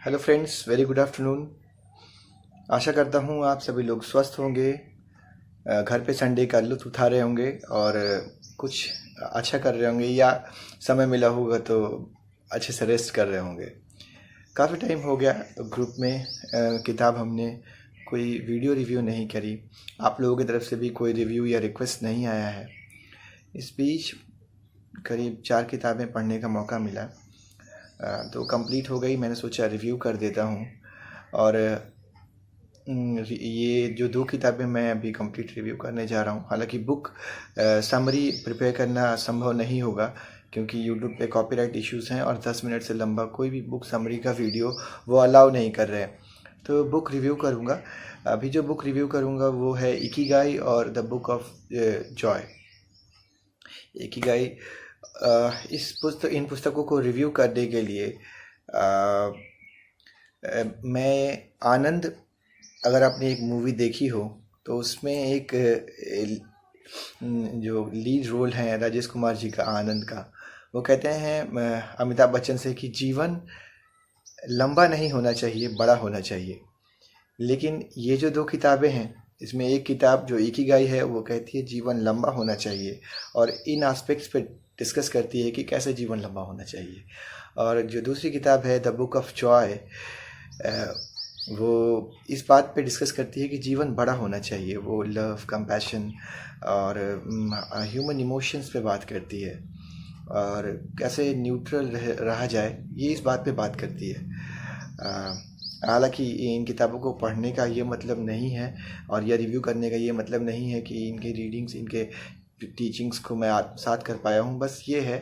Hello friends, very good afternoon. आशा करता हूँ आप सभी लोग स्वस्थ होंगे, घर पे संडे का लुत्फ़ उठा रहे होंगे और कुछ अच्छा कर रहे होंगे या समय मिला होगा तो अच्छे से रेस्ट कर रहे होंगे। काफ़ी टाइम हो गया ग्रुप में किताब हमने कोई वीडियो रिव्यू नहीं करी। आप लोगों की तरफ से भी कोई रिव्यू या रिक्वेस्ट नहीं आया है। इस बीच करीब 4 किताबें पढ़ने का मौका मिला, तो कंप्लीट हो गई। मैंने सोचा रिव्यू कर देता हूँ। और ये जो 2 किताबें मैं अभी कंप्लीट रिव्यू करने जा रहा हूँ। हालांकि बुक समरी प्रिपेयर करना संभव नहीं होगा क्योंकि यूट्यूब पे कॉपीराइट इश्यूज़ हैं और 10 मिनट से लंबा कोई भी बुक समरी का वीडियो वो अलाउ नहीं कर रहे हैं। तो बुक रिव्यू करूँगा। अभी जो बुक रिव्यू करूँगा वो है इकिगाई और the Book of Joy. Ikigai, इन पुस्तकों को रिव्यू करने के लिए मैं आनंद, अगर आपने एक मूवी देखी हो तो उसमें एक जो लीड रोल है राजेश कुमार जी का, आनंद का, वो कहते हैं अमिताभ बच्चन से कि जीवन लंबा नहीं होना चाहिए, बड़ा होना चाहिए। लेकिन ये जो 2 किताबें हैं, इसमें एक किताब जो इकिगाई है वो कहती है जीवन लंबा होना चाहिए और इन एस्पेक्ट्स पे डिस्कस करती है कि कैसे जीवन लंबा होना चाहिए। और जो दूसरी किताब है द बुक ऑफ जॉय, वो इस बात पे डिस्कस करती है कि जीवन बड़ा होना चाहिए। वो लव, कंपैशन और ह्यूमन इमोशंस पे बात करती है और कैसे न्यूट्रल रहा जाए, ये इस बात पे बात करती है। हालांकि इन किताबों को पढ़ने का ये मतलब नहीं है और या रिव्यू करने का ये मतलब नहीं है कि इनके रीडिंग्स, इनके टीचिंग्स को मैं आत्मसात कर पाया हूँ। बस ये है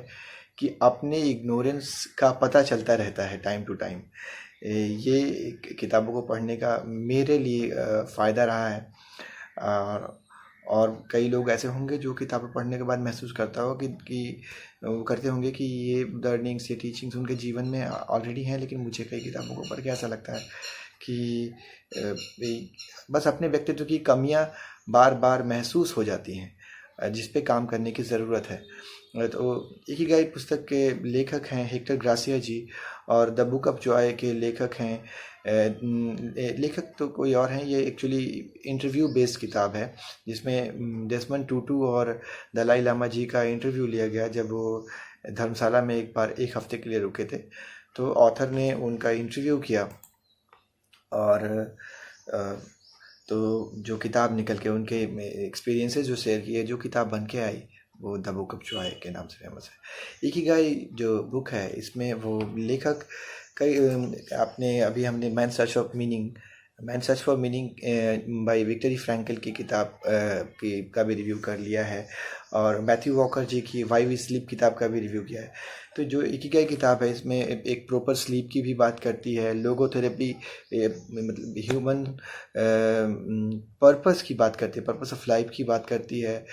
कि अपने इग्नोरेंस का पता चलता रहता है टाइम टू टाइम। ये किताबों को पढ़ने का मेरे लिए फ़ायदा रहा है। और कई लोग ऐसे होंगे जो किताबें पढ़ने के बाद महसूस करता हो कि वो करते होंगे कि ये लर्निंग्स, ये टीचिंग्स उनके जीवन में ऑलरेडी हैं। लेकिन मुझे कई किताबों को पढ़ के ऐसा लगता है कि बस अपने व्यक्तित्व की कमियां बार बार महसूस हो जाती हैं, जिस पे काम करने की ज़रूरत है। तो इकिगाई पुस्तक के लेखक हैं हेक्टर ग्रासिया जी और द बुक ऑफ जॉय के लेखक हैं, लेखक तो कोई और हैं। ये एक्चुअली इंटरव्यू बेस्ड किताब है जिसमें डेसमंड टूटू और दलाई लामा जी का इंटरव्यू लिया गया जब वो धर्मशाला में एक बार 1 हफ्ते के लिए रुके थे। तो ऑथर ने उनका इंटरव्यू किया और तो जो किताब निकल के उनके एक्सपीरियंसेस जो शेयर किए, जो किताब बन के आई, वो द बुक ऑफ जॉय के नाम से फेमस है। इकिगाई जो बुक है इसमें वो लेखक कई आपने अभी हमने man search for meaning by Victor Frankl की किताब का भी रिव्यू कर लिया है और मैथ्यू वॉकर जी की वाई वी स्लीप किताब का भी रिव्यू किया है। तो जो इकिगाई किताब है इसमें एक प्रॉपर स्लीप की भी बात करती है, लोगोथेरेपी, मतलब ह्यूमन पर्पस की बात करती है, पर्पस ऑफ लाइफ की बात करती है।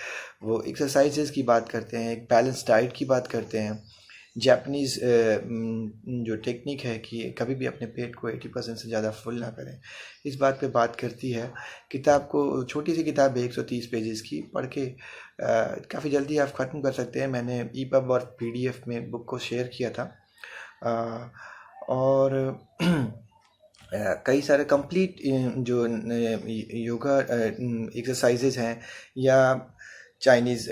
वो एक्सरसाइजेज की बात करते हैं, एक बैलेंस डाइट की बात करते हैं। जापानीज़ जो टेक्निक है कि कभी भी अपने पेट को 80% से ज़्यादा फुल ना करें, इस बात पे बात करती है। किताब को, छोटी सी किताब है 130 पेजेस की, पढ़ के काफ़ी जल्दी आप ख़त्म कर सकते हैं। मैंने ईपब और पीडीएफ में बुक को शेयर किया था और कई सारे कंप्लीट जो योगा एक्सरसाइजेज हैं या चाइनीज़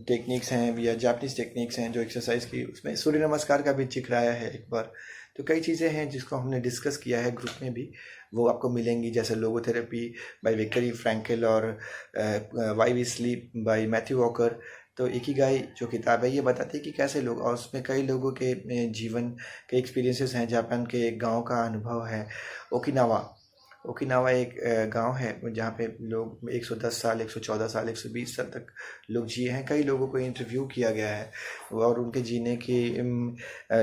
टेक्निक्स हैं या जापानीज़ टेक्निक्स हैं जो एक्सरसाइज की, उसमें सूर्य नमस्कार का भी जिक्र आया है एक बार। तो कई चीज़ें हैं जिसको हमने डिस्कस किया है ग्रुप में भी, वो आपको मिलेंगी, जैसे लोगोथेरेपी बाय विक्टर फ्रैंकल और why we sleep by Matthew Walker. तो इकिगाई जो किताब है ये बताती है कि कैसे लोग, और उसमें कई लोगों के जीवन के एक्सपीरियंसेस हैं। जापान के एक गांव का अनुभव है, ओकिनावा। ओकिनावा एक गांव है जहाँ पे लोग 110 साल, 114 साल, 120 साल तक लोग जिए हैं। कई लोगों को इंटरव्यू किया गया है और उनके जीने की,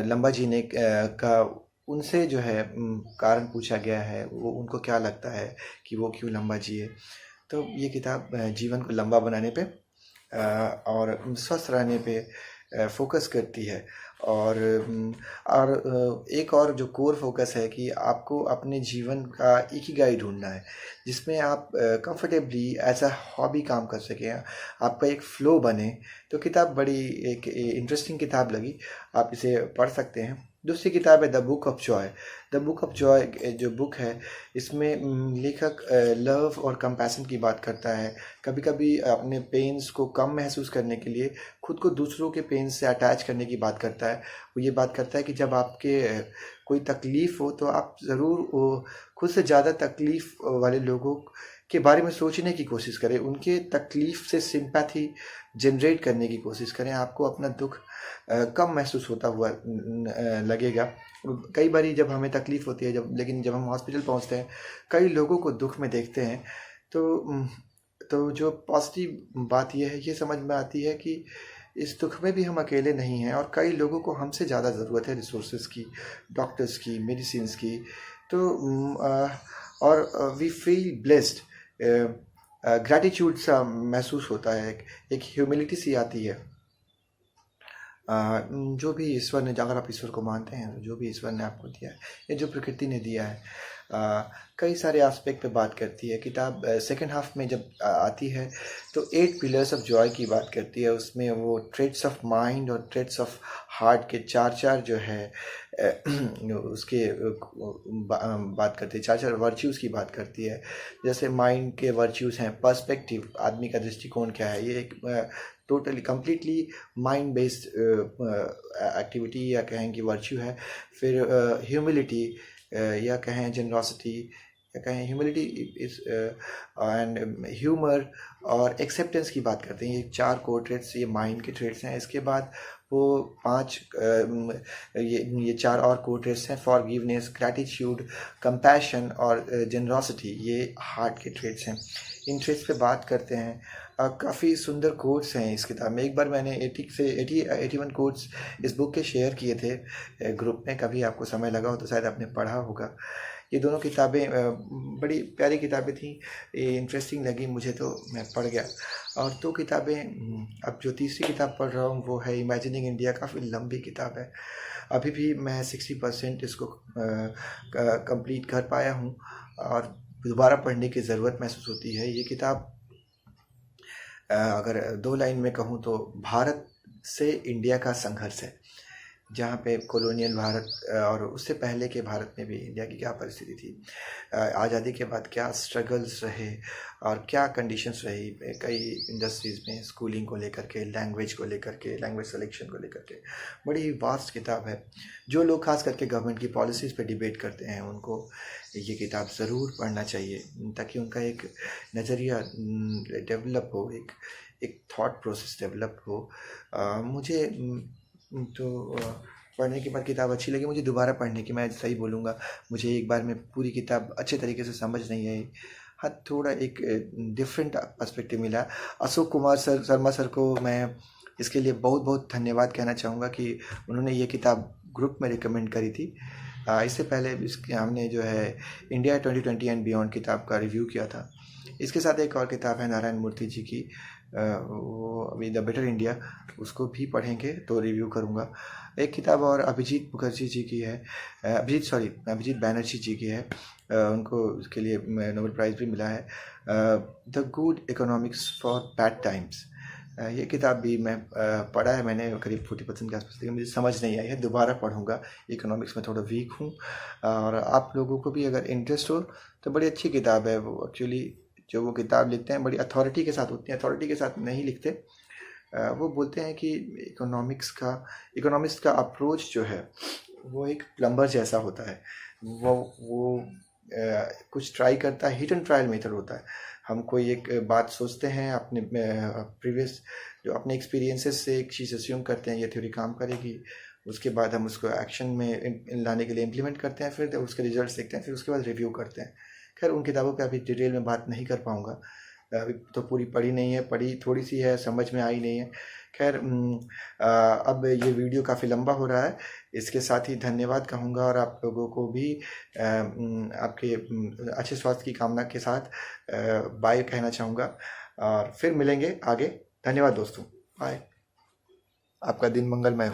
लंबा जीने का उनसे जो है कारण पूछा गया है, वो उनको क्या लगता है कि वो क्यों लंबा जिए। तो ये किताब जीवन को लंबा बनाने पे और स्वस्थ रहने पे फोकस करती है। और एक और जो कोर फोकस है कि आपको अपने जीवन का इकिगाई ढूंढना है जिसमें आप कंफर्टेबली एज अ हॉबी काम कर सकें, आपका एक फ्लो बने। तो किताब बड़ी एक इंटरेस्टिंग किताब लगी, आप इसे पढ़ सकते हैं। दूसरी किताब है the Book of Joy. The Book of Joy जो बुक है, इसमें लेखक लव और कंपैशन की बात करता है। कभी कभी अपने पेन्स को कम महसूस करने के लिए खुद को दूसरों के पेन से अटैच करने की बात करता है। वो ये बात करता है कि जब आपके कोई तकलीफ़ हो तो आप ज़रूर वो खुद से ज़्यादा तकलीफ़ वाले लोगों के बारे में सोचने की कोशिश करें, उनके तकलीफ़ से सिंपैथी जनरेट करने की कोशिश करें। आपको अपना दुख कम महसूस होता हुआ लगेगा। कई बारी जब हमें तकलीफ़ होती है, जब हम हॉस्पिटल पहुंचते हैं, कई लोगों को दुख में देखते हैं, तो जो पॉजिटिव बात ये है, ये समझ में आती है कि इस दुख में भी हम अकेले नहीं हैं और कई लोगों को हमसे ज़्यादा ज़रूरत है रिसोर्सेज की, डॉक्टर्स की, मेडिसिन्स की। और वी फील ब्लेस्ड, ग्रैटिट्यूड सा महसूस होता है, एक ह्यूमिलिटी सी आती है। जो भी ईश्वर ने, अगर आप ईश्वर को मानते हैं, तो जो भी ईश्वर ने आपको दिया है या जो प्रकृति ने दिया है, कई सारे एस्पेक्ट पे बात करती है किताब। सेकंड हाफ में जब आती है तो 8 पिलर्स ऑफ जॉय की बात करती है। उसमें वो ट्रेट्स ऑफ माइंड और ट्रेट्स ऑफ हार्ट के चार जो है उसके बात करती है, चार वर्च्यूज़ की बात करती है। जैसे माइंड के वर्च्यूज़ हैं पर्सपेक्टिव, आदमी का दृष्टिकोण क्या है, ये एक totally completely mind based activity या कहें कि वर्च्यू है। फिर ह्यूमिलिटी या कहें जनरॉसिटी या कहें ह्यूमिलिटी इस एंड ह्यूमर और एक्सेप्टेंस की बात करते हैं। ये 4 कोर ट्रेट्स, ये माइंड के ट्रेट्स हैं। इसके बाद वो 5 ये 4 और कोर ट्रेट्स हैं, फॉरगिवनेस, ग्रैटिट्यूड, कंपैशन और जनरॉसिटी, ये हार्ट के ट्रेट्स हैं। इन ट्रेट्स पे बात करते हैं। काफ़ी सुंदर कोट्स हैं इस किताब में। एक बार मैंने 81 कोट्स इस बुक के शेयर किए थे ग्रुप में, कभी आपको समय लगा हो तो शायद आपने पढ़ा होगा। ये दोनों किताबें बड़ी प्यारी किताबें थीं, इंटरेस्टिंग लगी मुझे तो मैं पढ़ गया। और 2 किताबें, अब जो तीसरी किताब पढ़ रहा हूँ वो है इमेजिनिंग इंडिया। काफ़ी लंबी किताब है, अभी भी मैं 60% इसको कंप्लीट कर पाया हूँ और दोबारा पढ़ने की ज़रूरत महसूस होती है। ये किताब अगर 2 लाइन में कहूँ तो भारत से इंडिया का संघर्ष है, जहाँ पे कॉलोनियल भारत और उससे पहले के भारत में भी इंडिया की क्या परिस्थिति थी, आज़ादी के बाद क्या स्ट्रगल्स रहे और क्या कंडीशंस रही कई इंडस्ट्रीज़ में, स्कूलिंग को लेकर के, लैंग्वेज को लेकर के, लैंग्वेज सिलेक्शन को लेकर के। बड़ी वास्ट किताब है। जो लोग खास करके गवर्नमेंट की पॉलिसीज़ पे डिबेट करते हैं, उनको ये किताब ज़रूर पढ़ना चाहिए, ताकि उनका एक नज़रिया डेवलप हो, एक थॉट प्रोसेस डेवलप हो। मुझे तो पढ़ने के बाद किताब अच्छी लगी। मुझे दोबारा पढ़ने की, मैं सही बोलूँगा, मुझे एक बार में पूरी किताब अच्छे तरीके से समझ नहीं आई। हाँ, थोड़ा एक डिफरेंट पर्सपेक्टिव मिला। अशोक कुमार शर्मा सर को मैं इसके लिए बहुत बहुत धन्यवाद कहना चाहूँगा कि उन्होंने ये किताब ग्रुप में रिकमेंड करी थी। इससे पहले इसके हमने जो है इंडिया 2020 एंड बियॉन्ड किताब का रिव्यू किया था। इसके साथ एक और किताब है नारायण मूर्ति जी की, वो अभी द बेटर इंडिया, उसको भी पढ़ेंगे तो रिव्यू करूँगा। एक किताब और अभिजीत मुखर्जी जी की है, अभिजीत बैनर्जी जी की है, उनको उसके लिए नोबेल प्राइज़ भी मिला है, the good economics for bad times. ये किताब भी मैं पढ़ा है मैंने, करीब 40% के आसपास, लेकिन मुझे समझ नहीं आई है, दोबारा पढ़ूँगा। इकोनॉमिक्स में थोड़ा वीक हूँ। और आप लोगों को भी अगर इंटरेस्ट हो तो बड़ी अच्छी किताब है वो। एक्चुअली जो वो किताब लिखते हैं बड़ी अथॉरिटी के साथ, उतनी अथॉरिटी के साथ नहीं लिखते। वो बोलते हैं कि इकोनॉमिक्स का अप्रोच जो है वो एक प्लम्बर जैसा होता है। वो कुछ ट्राई करता है, हिट एंड ट्रायल मेथड होता है। हम कोई एक बात सोचते हैं, अपने प्रीवियस जो अपने एक्सपीरियंसेस से एक चीज़ अस्यूम करते हैं, ये थ्योरी काम करेगी, उसके बाद हम उसको एक्शन में लाने के लिए इम्प्लीमेंट करते हैं, फिर उसके रिजल्ट्स देखते हैं, फिर उसके बाद रिव्यू करते हैं। खैर उन किताबों पे अभी डिटेल में बात नहीं कर पाऊँगा, अभी तो पूरी पढ़ी नहीं है, पढ़ी थोड़ी सी है, समझ में आई नहीं है। खैर अब ये वीडियो काफ़ी लंबा हो रहा है, इसके साथ ही धन्यवाद कहूँगा और आप लोगों को भी आपके अच्छे स्वास्थ्य की कामना के साथ बाय कहना चाहूँगा और फिर मिलेंगे आगे। धन्यवाद दोस्तों, बाय। आपका दिन मंगलमय हो।